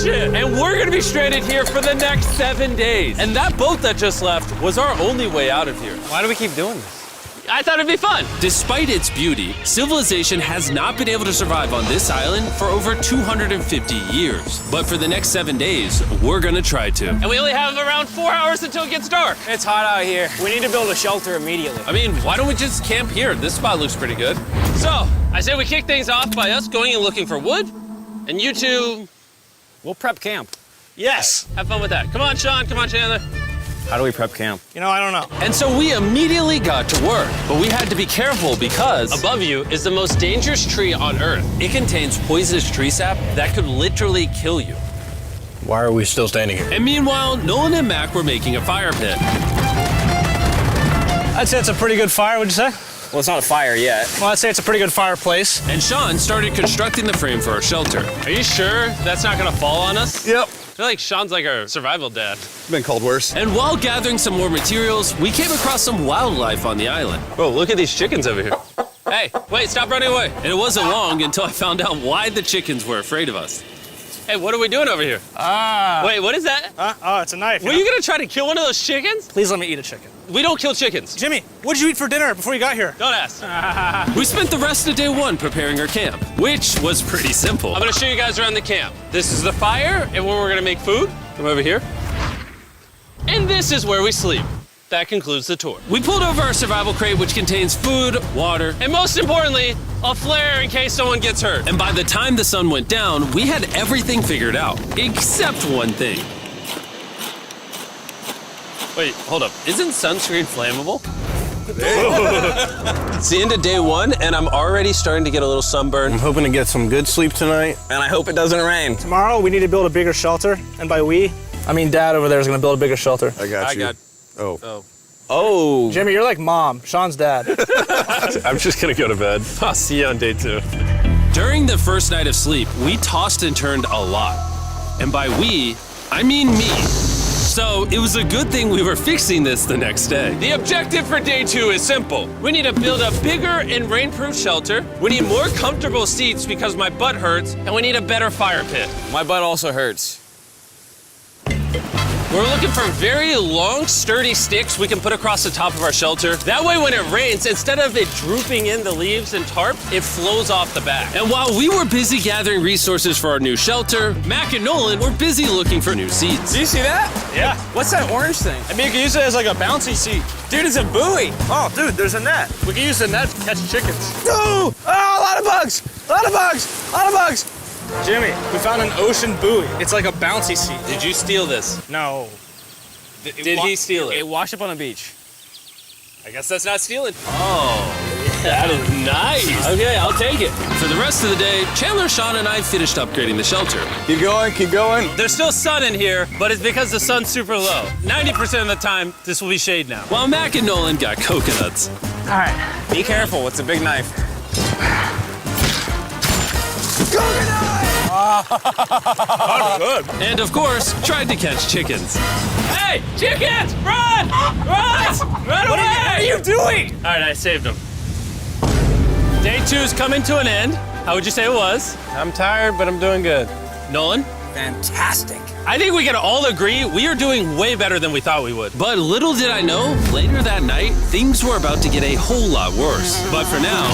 ocean. And we're gonna be stranded here for the next 7 days. And that boat that just left was our only way out of here. Why do we keep doing this? I thought it'd be fun. Despite its beauty, civilization has not been able to survive on this island for over 250 years. But for the next 7 days, we're gonna try to. And we only have around 4 hours until it gets dark. It's hot out here. We need to build a shelter immediately. I mean, why don't we just camp here? This spot looks pretty good. So, I say we kick things off by us going and looking for wood, and you two, We'll prep camp. yes, have fun with that. Come on, Sean, come on, Chandler. How do we prep camp? You know, I don't know. And so we immediately got to work, but we had to be careful because Above you is the most dangerous tree on Earth. it contains poisonous tree sap that could literally kill you. Why are we still standing here? And meanwhile, Nolan and Mac were making a fire pit. I'd say it's a pretty good fire, would you say? Well, it's not a fire yet. Well, I'd say it's a pretty good fireplace. And Sean started constructing the frame for our shelter. Are you sure that's not gonna fall on us? Yep. I feel like Sean's like our survival dad. Been called worse. And while gathering some more materials, we came across some wildlife on the island. Bro, look at these chickens over here. Hey, wait, stop running away. And it wasn't long until I found out why the chickens were afraid of us. Hey, what are we doing over here? Wait, what is that? Oh, it's a knife. Were you gonna try to kill one of those chickens? Please let me eat a chicken. We don't kill chickens. Jimmy, what did you eat for dinner before you got here? Don't ask. We spent the rest of day one preparing our camp, which was pretty simple. I'm gonna show you guys around the camp. This is the fire and where we're gonna make food. Come over here. And this is where we sleep. That concludes the tour. We pulled over our survival crate, which contains food, water, And most importantly, a flare in case someone gets hurt. and by the time the sun went down, we had everything figured out, except one thing. Wait, hold up. Isn't sunscreen flammable? It's the end of day one, and I'm already starting to get a little sunburn. I'm hoping to get some good sleep tonight. And I hope it doesn't rain. Tomorrow, we need to build a bigger shelter. And by we, I mean Dad over there is going to build a bigger shelter. I got you. Oh. Oh. Jimmy, you're like Mom. Sean's dad. I'm just gonna go to bed. I'll see you on day 2. During the first night of sleep, we tossed and turned a lot. And by we, I mean me. So it was a good thing we were fixing this the next day. The objective for day 2 is simple. We need to build a bigger and rainproof shelter. We need more comfortable seats because my butt hurts, and we need a better fire pit. My butt also hurts. We're looking for very long, sturdy sticks we can put across the top of our shelter. That way when it rains, instead of it drooping in the leaves and tarp, it flows off the back. And while we were busy gathering resources for our new shelter, Mac and Nolan were busy looking for new seats. Do you see that? Yeah. What's that orange thing? I mean, you can use it as like a bouncy seat. Dude, it's a buoy. Oh, dude, there's a net. We can use the net to catch chickens. Oh, a lot of bugs. A lot of bugs. A lot of bugs. Jimmy, we found an ocean buoy. It's like a bouncy seat. Did you steal this? No. Did he steal it? It washed up on the beach. I guess that's not stealing. Oh, that is nice. Okay, I'll take it. For the rest of the day, Chandler, Sean, and I finished upgrading the shelter. Keep going, keep going. There's still sun in here, but it's because the sun's super low. 90% of the time, this will be shade now. While Mac and Nolan got coconuts. All right. Be careful. It's a big knife. And of course, tried to catch chickens. Hey, chickens, run! Run! Run away! What are you doing? All right, I saved them. Day 2's coming to an end. How would you say it was? I'm tired, but I'm doing good. Nolan? Fantastic. I think we can all agree we are doing way better than we thought we would. But little did I know, later that night, things were about to get a whole lot worse. But for now,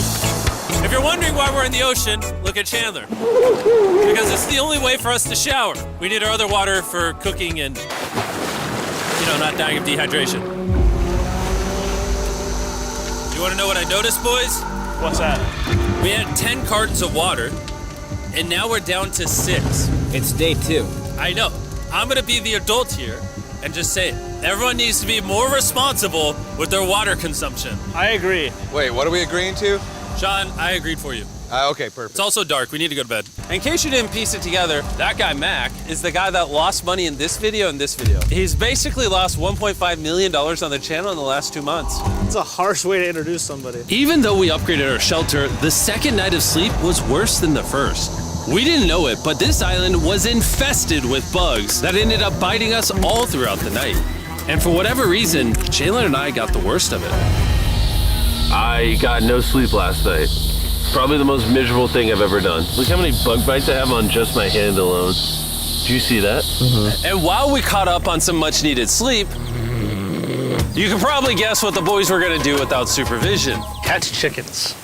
If you're wondering why we're in the ocean, look at Chandler. Because it's the only way for us to shower. We need our other water for cooking and, not dying of dehydration. You want to know what I noticed, boys? What's that? We had 10 cartons of water, and now we're down to 6. It's day 2. I know. I'm gonna be the adult here and just say it. Everyone needs to be more responsible with their water consumption. I agree. Wait, what are we agreeing to? Sean, I agreed for you. Okay, perfect. It's also dark. We need to go to bed. In case you didn't piece it together, that guy Mac is the guy that lost money in this video and this video. He's basically lost $1.5 million on the channel in the last 2 months. It's a harsh way to introduce somebody. even though we upgraded our shelter, the second night of sleep was worse than the first. We didn't know it, but this island was infested with bugs that ended up biting us all throughout the night. And for whatever reason, Jalen and I got the worst of it. I got no sleep last night. Probably the most miserable thing I've ever done. Look how many bug bites I have on just my hand alone. Do you see that? And while we caught up on some much needed sleep, you can probably guess what the boys were gonna do without supervision. Catch chickens.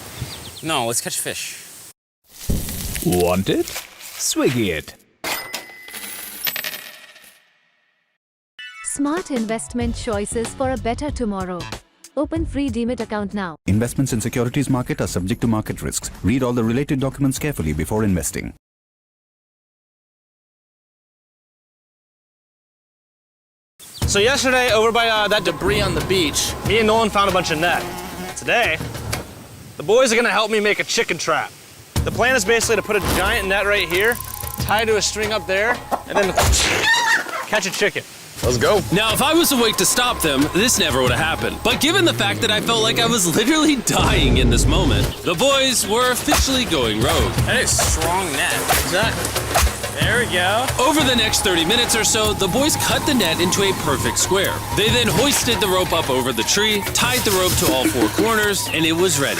No, let's catch fish. Want it? Swiggy it. Smart investment choices for a better tomorrow. Open free Demat account now. Investments in securities market are subject to market risks. Read all the related documents carefully before investing. So yesterday, over by that debris on the beach, me and Nolan found a bunch of net. Today, the boys are gonna help me make a chicken trap. The plan is basically to put a giant net right here, tie to a string up there, and then catch a chicken. Let's go. Now, if I was awake to stop them, this never would have happened. But given the fact that I felt like I was literally dying in this moment, the boys were officially going rogue. That is strong net. Exactly. There we go. Over the next 30 minutes or so, the boys cut the net into a perfect square. They then hoisted the rope up over the tree, tied the rope to all four corners, and it was ready.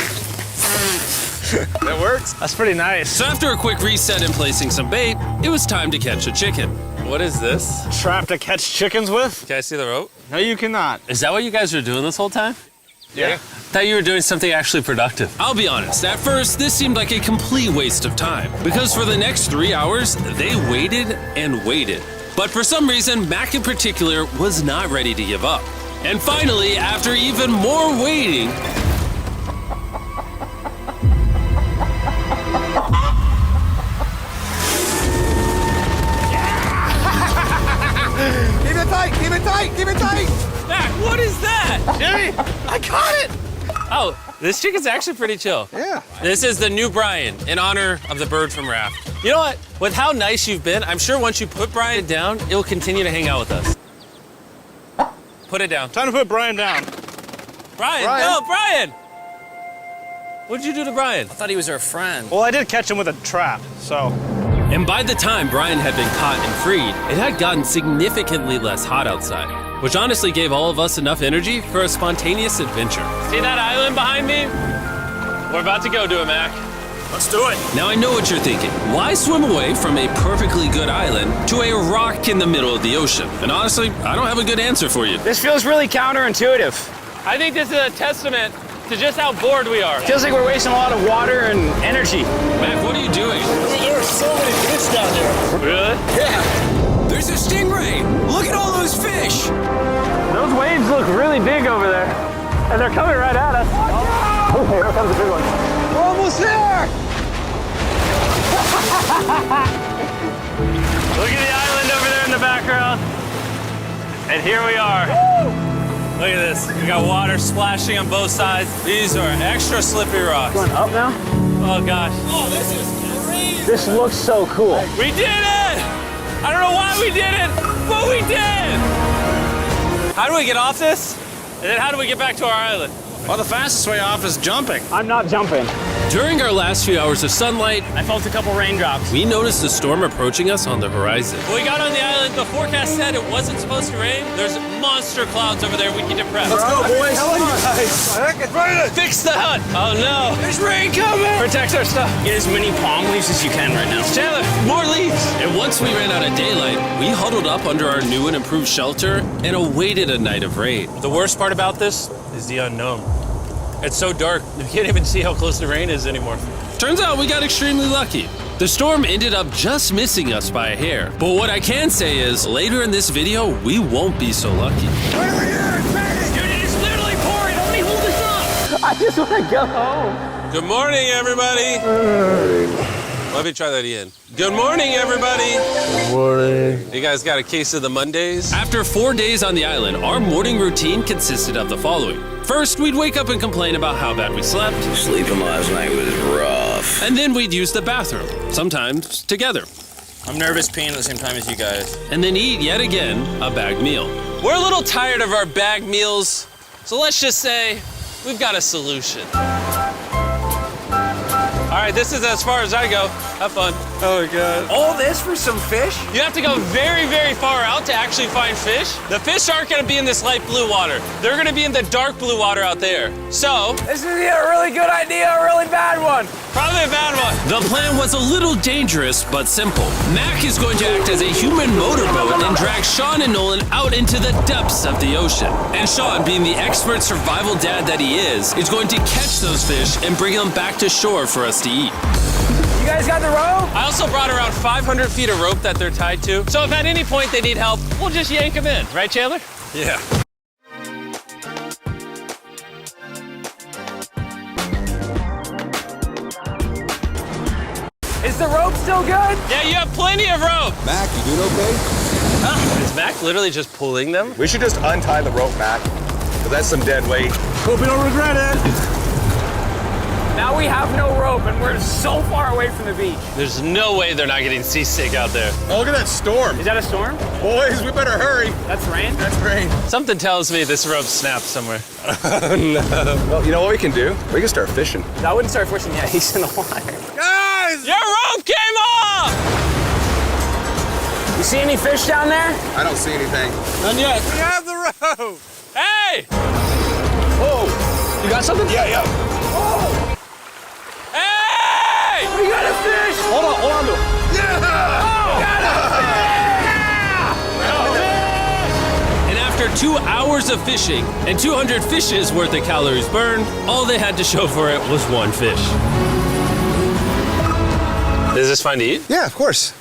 That works. That's pretty nice. So after a quick reset and placing some bait, it was time to catch a chicken. What is this? Trap to catch chickens with? Can I see the rope? No, you cannot. Is that what you guys were doing this whole time? Yeah. Thought you were doing something actually productive. I'll be honest, at first, this seemed like a complete waste of time. Because for the next 3 hours, they waited and waited. But for some reason, Mac in particular was not ready to give up. And finally, after even more waiting, Keep it tight, keep it tight, keep it tight. Mac, what is that? Jimmy, I caught it! Oh, this chicken's actually pretty chill. Yeah. This is the new Brian in honor of the bird from Raft. You know what? With how nice you've been, I'm sure once you put Brian down, it'll continue to hang out with us. Put it down. Time to put Brian down. Brian, Brian. no, Brian! What'd you do to Brian? I thought he was our friend. Well, I did catch him with a trap, so. and by the time Brian had been caught and freed, it had gotten significantly less hot outside, which honestly gave all of us enough energy for a spontaneous adventure. See that island behind me? We're about to go to it, Mac. Let's do it. Now I know what you're thinking. Why swim away from a perfectly good island to a rock in the middle of the ocean? And honestly, I don't have a good answer for you. This feels really counterintuitive. I think this is a testament to just how bored we are. Feels like we're wasting a lot of water and energy. Mac, what are you doing? There are so many fish down there. Really? Yeah. There's a stingray. Look at all those fish. Those waves look really big over there. And they're coming right at us. Oh, here comes a big one. We're almost there. Look at the island over there in the background. And here we are. Look at this. We got water splashing on both sides. These are extra slippery rocks. Going up now? Oh gosh. Oh, this is crazy. This looks so cool. We did it! I don't know why we did it, but we did! How do we get off this? And then how do we get back to our island? Well, the fastest way off is jumping. I'm not jumping. During our last few hours of sunlight, I felt a couple raindrops. we noticed a storm approaching us on the horizon. When we got on the island, the forecast said it wasn't supposed to rain. There's monster clouds over there. We can depress. Let's go, boys. Fix the hut! Oh no! There's rain coming. Protect our stuff. Get as many palm leaves as you can right now. Chandler, more leaves! And once we ran out of daylight, we huddled up under our new and improved shelter and awaited a night of rain. The worst part about this is the unknown. It's so dark, you can't even see how close the rain is anymore. Turns out we got extremely lucky. The storm ended up just missing us by a hair. But what I can say is, later in this video, we won't be so lucky. Dude, it is literally pouring. How many hold this up? I just want to go home. Good morning, everybody. Let me try that again. Good morning, everybody. Good morning. You guys got a case of the Mondays? After 4 days on the island, our morning routine consisted of the following. First, we'd wake up and complain about how bad we slept. Sleeping last night was rough. And then we'd use the bathroom, sometimes together. I'm nervous peeing at the same time as you guys. And then eat, yet again, a bagged meal. We're a little tired of our bag meals, so let's just say we've got a solution. All right, this is as far as I go. Have fun. Oh my God. All this for some fish? You have to go very, very far out to actually find fish. The fish aren't gonna be in this light blue water. They're gonna be in the dark blue water out there. So, This is either a really good idea or a really bad one. probably a bad one. The plan was a little dangerous, but simple. Mac is going to act as a human motorboat and drag Sean and Nolan out into the depths of the ocean. And Sean, being the expert survival dad that he is going to catch those fish and bring them back to shore for us to eat. You guys got the rope? I also brought around 500 feet of rope that they're tied to. So if at any point they need help, we'll just yank them in. Right, Chandler? Yeah. Is the rope still good? Yeah, you have plenty of rope. Mac, you doing okay? Is Mac literally just pulling them? We should just untie the rope, Mac. Because that's some dead weight. Hope you don't regret it. Now we have no rope and we're so far away from the beach. There's no way they're not getting seasick out there. Oh, look at that storm. Is that a storm? Boys, we better hurry. That's rain? That's rain. Something tells me this rope snapped somewhere. Well, you know what we can do? We can start fishing. I wouldn't start fishing yet. He's in the water. Guys! Your rope came off! You see any fish down there? I don't see anything. None yet. We have the rope. Hey! Whoa. You got something? Yeah, yeah. Hey! We got a fish! Hold on to it. And after 2 hours of fishing and 200 fishes worth of calories burned, all they had to show for it was one fish. Is this fun to eat? Yeah, of course.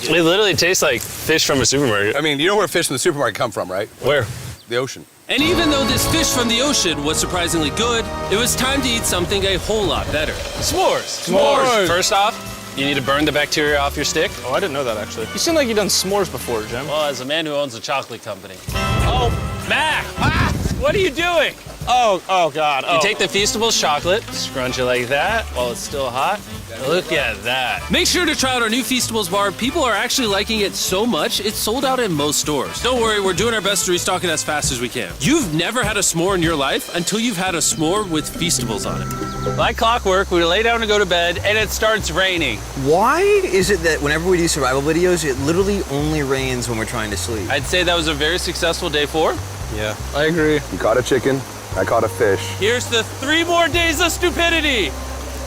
It literally tastes like fish from a supermarket. I mean, you know where fish in the supermarket come from, right? Where? The ocean. And even though this fish from the ocean was surprisingly good, it was time to eat something a whole lot better. S'mores. S'mores. First off, you need to burn the bacteria off your stick. Oh, I didn't know that actually. You seem like you've done s'mores before, Jim. Well, as a man who owns a chocolate company. Oh, Mac! Ah! What are you doing? Oh God. You take the Feastables chocolate, scrunch it like that while it's still hot. Look at that. Make sure to try out our new Feastables bar. People are actually liking it so much, it's sold out in most stores. Don't worry, we're doing our best to restock it as fast as we can. You've never had a s'more in your life until you've had a s'more with Feastables on it. Like clockwork, we lay down to go to bed, and it starts raining. Why is it that whenever we do survival videos, it literally only rains when we're trying to sleep? I'd say that was a very successful day 4. Yeah, I agree. You caught a chicken. I caught a fish. Here's the 3 more days of stupidity.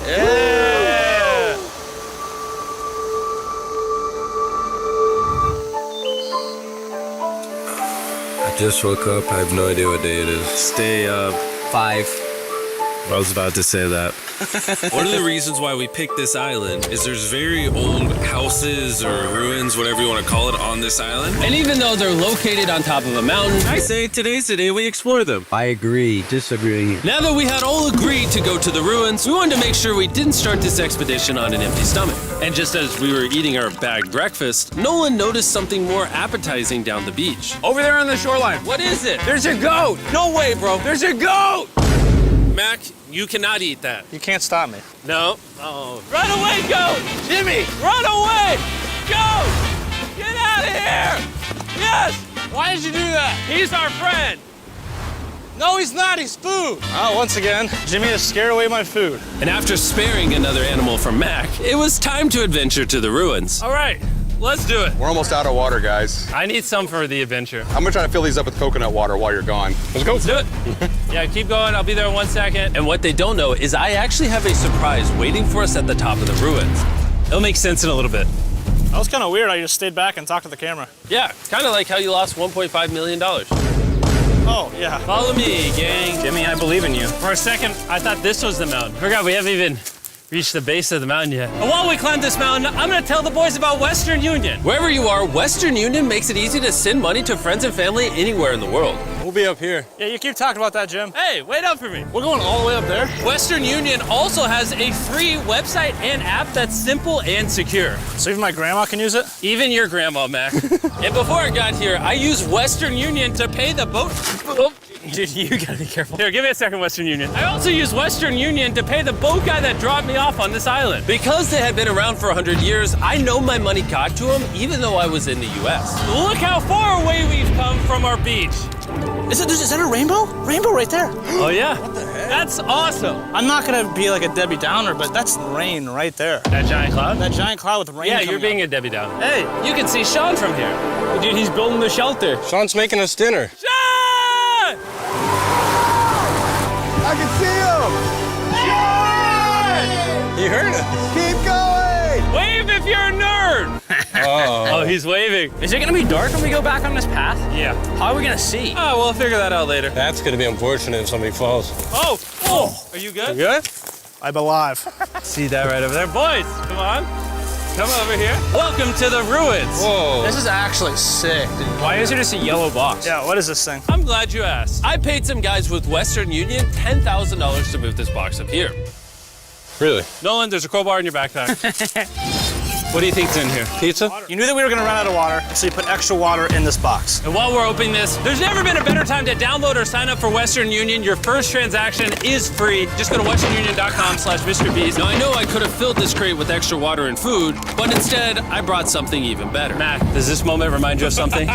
Yeah. I just woke up. I have no idea what day it is. Stay up. 5. I was about to say that. One of the reasons why we picked this island is there's very old houses or ruins, whatever you want to call it, on this island. And even though they're located on top of a mountain, I say today's the day we explore them. I agree. Disagree. Now that we had all agreed to go to the ruins, we wanted to make sure we didn't start this expedition on an empty stomach. And just as we were eating our bagged breakfast, Nolan noticed something more appetizing down the beach. Over there on the shoreline. What is it? There's a goat. No way, bro. There's a goat. Mac, you cannot eat that. You can't stop me. No. Oh. Run away, goat! Jimmy. Run away! Goat! Get out of here! Yes! Why did you do that? He's our friend! No, he's not. He's food. Oh, once again, Jimmy has scared away my food. And after sparing another animal from Mac, it was time to adventure to the ruins. All right, let's do it. We're almost out of water, guys. I need some for the adventure. I'm gonna try to fill these up with coconut water while you're gone. Let's go. Let's do it. Yeah, keep going. I'll be there in 1 second. And what they don't know is I actually have a surprise waiting for us at the top of the ruins. It'll make sense in a little bit. That was kind of weird. I just stayed back and talked to the camera. Yeah, kind of like how you lost $1.5 million. Oh, yeah. Follow me, gang. Jimmy, I believe in you. For a second, I thought this was the mountain. Forgot we haven't even reached the base of the mountain yet. And while we climb this mountain, I'm gonna tell the boys about Western Union. Wherever you are, Western Union makes it easy to send money to friends and family anywhere in the world. We'll be up here. Yeah, you keep talking about that, Jim. Hey, wait up for me. We're going all the way up there. Western Union also has a free website and app that's simple and secure. So even my grandma can use it? Even your grandma, Mac. And before I got here, I used Western Union to pay the boat. Oh, dude, you gotta be careful. Here, give me a second, Western Union. I also used Western Union to pay the boat guy that dropped me off on this island. Because they had been around for 100 years, I know my money got to them even though I was in the US. Look how far away we've come from our beach. Is that a rainbow? Rainbow right there. Oh, yeah. What the heck? That's awesome. I'm not gonna be like a Debbie Downer, but that's rain right there. That giant cloud? That giant cloud with rain. Yeah, coming you're being up. a Debbie Downer. Hey, You can see Sean from here. Dude, he's building the shelter. Sean's making us dinner. Sean! I can see him! He heard us. Keep going! Wave if you're a nerd. Oh, he's waving. Is it gonna be dark when we go back on this path? Yeah. How are we gonna see? Oh, we'll figure that out later. That's gonna be unfortunate if somebody falls. Oh, oh. Are you good? Good? I'm alive. See that right over there? Boys, come on. Come over here. Welcome to the ruins. Whoa. This is actually sick, dude. Why is there just a yellow box? Yeah, what is this thing? I'm glad you asked. I paid some guys with Western Union $10,000 to move this box up here. Really? Nolan, there's a crowbar in your backpack. What do you think's in here? Pizza? You knew that we were gonna run out of water, so you put extra water in this box. And while we're opening this, there's never been a better time to download or sign up for Western Union. Your first transaction is free. Just go to westernunion.com/MrBeast. Now, I know I could have filled this crate with extra water and food, but instead, I brought something even better. Matt, does this moment remind you of something?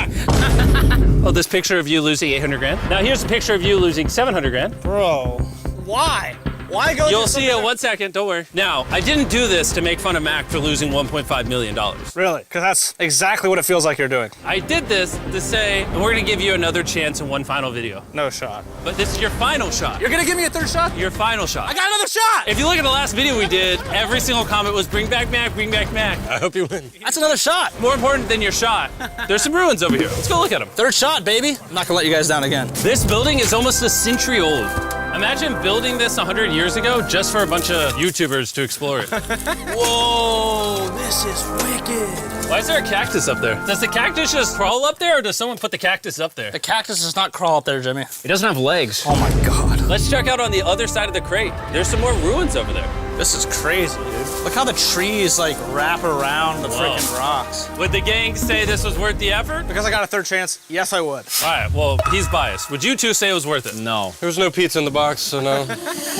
Oh, this picture of you losing 800 grand? Now here's a picture of you losing 700 grand. Bro, why? Why go? You'll see it 1 second, don't worry. Now, I didn't do this to make fun of Mac for losing $1.5 million. Really? Because that's exactly what it feels like you're doing. I did this to say, and we're gonna give you another chance in one final video. No shot. But this is your final shot. You're gonna give me a third shot? Your final shot. I got another shot! If you look at the last video we did, every single comment was bring back Mac, bring back Mac. I hope you win. That's another shot. More important than your shot, there's some ruins over here. Let's go look at them. Third shot, baby. I'm not gonna let you guys down again. This building is almost a century old. Imagine building this 100 years ago just for a bunch of YouTubers to explore it. Whoa, this is wicked. Why is there a cactus up there? Does the cactus just crawl up there, or does someone put the cactus up there? The cactus does not crawl up there, Jimmy. It doesn't have legs. Oh my God. Let's check out on the other side of the crate. There's some more ruins over there. This is crazy, dude. Look how the trees like wrap around the freaking rocks. Would the gang say this was worth the effort? Because I got a third chance, yes I would. All right, well, he's biased. Would you two say it was worth it? No. There was no pizza in the box, so no.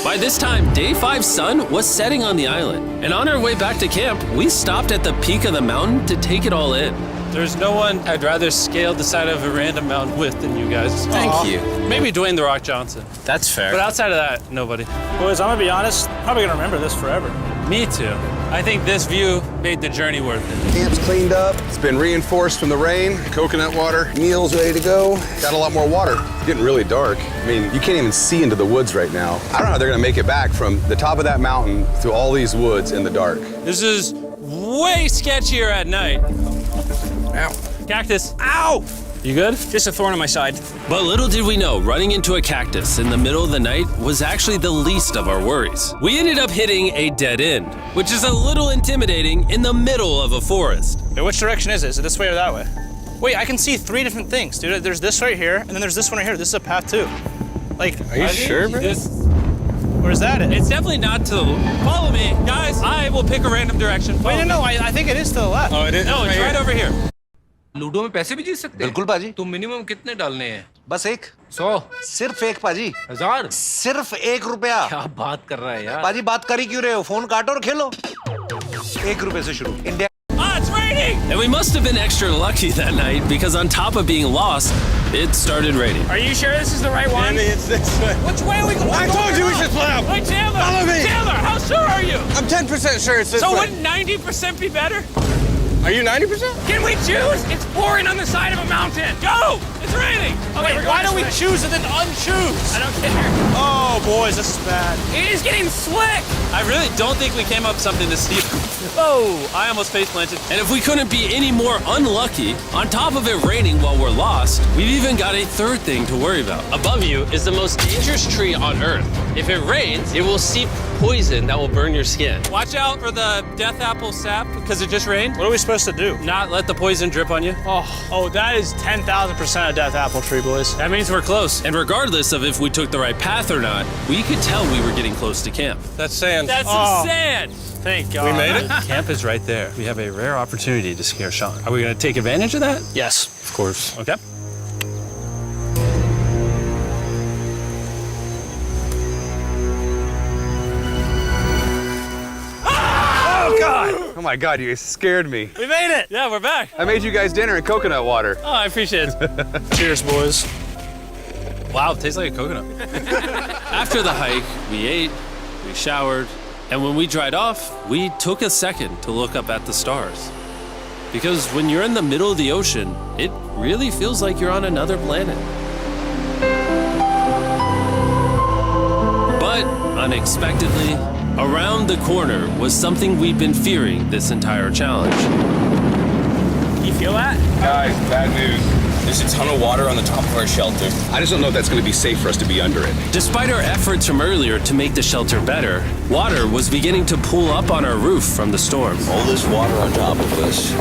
By this time, Day 5's sun was setting on the island, and on our way back to camp, we stopped at the peak of the mountain to take it all in. There's no one I'd rather scale the side of a random mountain with than you guys. Thank you. Maybe Dwayne The Rock Johnson. That's fair. But outside of that, nobody. Boys, I'm gonna be honest, probably gonna remember this forever. Me too. I think this view made the journey worth it. Camp's cleaned up. It's been reinforced from the rain. Coconut water. Meal's ready to go. Got a lot more water. It's getting really dark. I mean, you can't even see into the woods right now. I don't know how they're gonna make it back from the top of that mountain through all these woods in the dark. This is way sketchier at night. Ow. Cactus. Ow! You good? Just a thorn on my side. But little did we know, running into a cactus in the middle of the night was actually the least of our worries. We ended up hitting a dead end, which is a little intimidating in the middle of a forest. Wait, which direction is it? Is it this way or that way? Wait, I can see 3 different things, dude. There's this right here, and then there's this one right here. This is a path too. Like, Are you sure, bro? where's that at? It's definitely not to the... Follow me, guys. I will pick a random direction. Wait, no, I think it is to the left. Oh, it is? No, it's right over here. Ludo में पैसे भी जीत सकते हैं बिल्कुल पाजी तो minimum कितने डालने हैं बस एक 100 सिर्फ एक पाजी 1000 सिर्फ ₹1 क्या बात कर रहा है यार पाजी बात कर ही क्यों रहे हो फोन काटो और खेलो ₹1 से शुरू India Ah, it's raining! And we must have been extra lucky that night because on top of being lost, it started raining. Are you sure this is the right one? It's this way. Which way are we going? I told you we should split up. Hey, Chandler! Follow me. Chandler, how sure are you? I'm 10% sure it's this So way. wouldn't 90% be better? Are you 90%? Can we choose? It's pouring on the side of a mountain. Go! It's raining! Okay, Wait, why don't we choose and then unchoose? I don't care. Oh, boys, this is bad. It is getting slick. I really don't think we came up with something this steep. Oh, I almost face planted. And if we couldn't be any more unlucky, on top of it raining while we're lost, we've even got a third thing to worry about. Above you is the most dangerous tree on Earth. If it rains, it will seep poison that will burn your skin. Watch out for the death apple sap because it just rained. What are we supposed to do? Not let the poison drip on you. Oh, that is 10,000% a death apple tree, boys. That means we're close. And regardless of if we took the right path or not, we could tell we were getting close to camp. That's sand. That's some sand. Thank God. We made it? Camp is right there. We have a rare opportunity to scare Sean. Are we going to take advantage of that? Yes. Of course. Okay. Oh my God, you guys scared me. We made it. Yeah, we're back. I made you guys dinner and coconut water. Oh, I appreciate it. Cheers, boys. Wow, it tastes like a coconut. After the hike, we ate, we showered, and when we dried off, we took a second to look up at the stars. Because when you're in the middle of the ocean, it really feels like you're on another planet. But unexpectedly, around the corner was something we'd been fearing this entire challenge. You feel that? Guys, bad news. There's a ton of water on the top of our shelter. I just don't know if that's going to be safe for us to be under it. Despite our efforts from earlier to make the shelter better, water was beginning to pool up on our roof from the storm. All this water on top of us.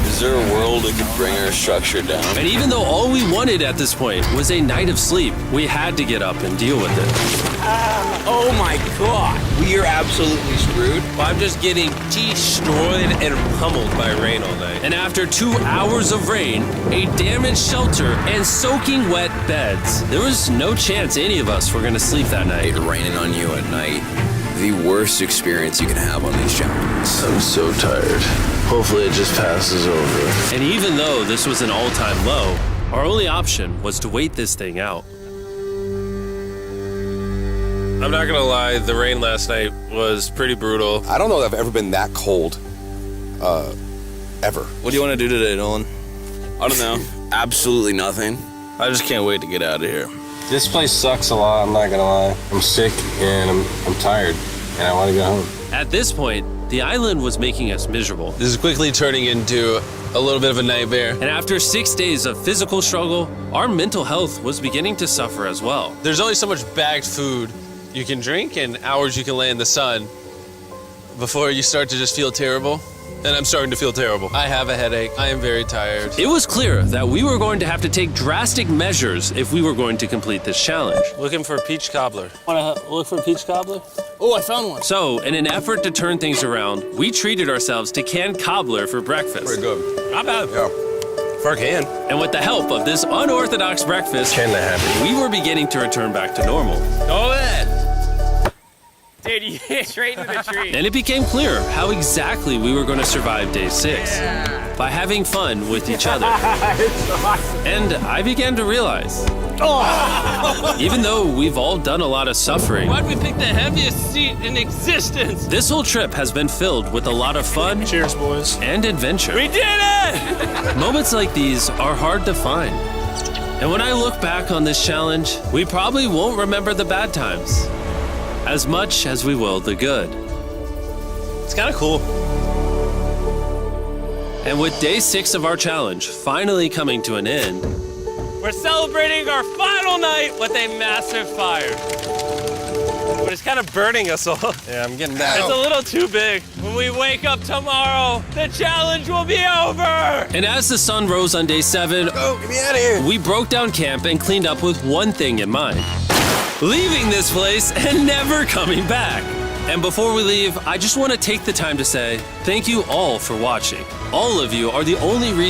Is there a world that could bring our structure down? And even though all we wanted at this point was a night of sleep, we had to get up and deal with it. Oh my god! We are absolutely screwed. I'm just getting destroyed and pummeled by rain all night. And after 2 hours of rain, a damaged shelter, and soaking wet beds, there was no chance any of us were going to sleep that night. It raining on you at night. The worst experience you can have on these challenges. I'm so tired. Hopefully it just passes over. And even though this was an all-time low, our only option was to wait this thing out. I'm not gonna lie, the rain last night was pretty brutal. I don't know that I've ever been that cold, ever. What do you want to do today, Nolan? I don't know. Absolutely nothing. I just can't wait to get out of here. This place sucks a lot, I'm not gonna lie. I'm sick and I'm tired and I want to go home. At this point, the island was making us miserable. This is quickly turning into a little bit of a nightmare. And after 6 days of physical struggle, our mental health was beginning to suffer as well. There's only so much bagged food you can drink and hours you can lay in the sun before you start to just feel terrible. And I'm starting to feel terrible. I have a headache. I am very tired. It was clear that we were going to have to take drastic measures if we were going to complete this challenge. Looking for a peach cobbler. Wanna look for a peach cobbler? Oh, I found one. So, in an effort to turn things around, we treated ourselves to canned cobbler for breakfast. Pretty good. Not bad. Yeah. For a can. And with the help of this unorthodox breakfast, we were beginning to return back to normal. Go ahead. Dude, you hit straight into the tree. And it became clear how exactly we were going to survive day 6. By having fun with each other. And I began to realize, even though we've all done a lot of suffering, Why'd we pick the heaviest seat in existence? this whole trip has been filled with a lot of fun. Cheers, boys. And adventure. We did it! Moments like these are hard to find. And when I look back on this challenge, we probably won't remember the bad times as much as we will the good. It's kind of cool. And with day 6 of our challenge finally coming to an end, We're celebrating our final night with a massive fire. But it's kind of burning us all. Yeah, I'm getting back. It's a little too big. When we wake up tomorrow, the challenge will be over. and as the sun rose on day 7, Get me out of here. we broke down camp and cleaned up with one thing in mind: leaving this place and never coming back. And before we leave, I just want to take the time to say thank you all for watching. All of you are the only reason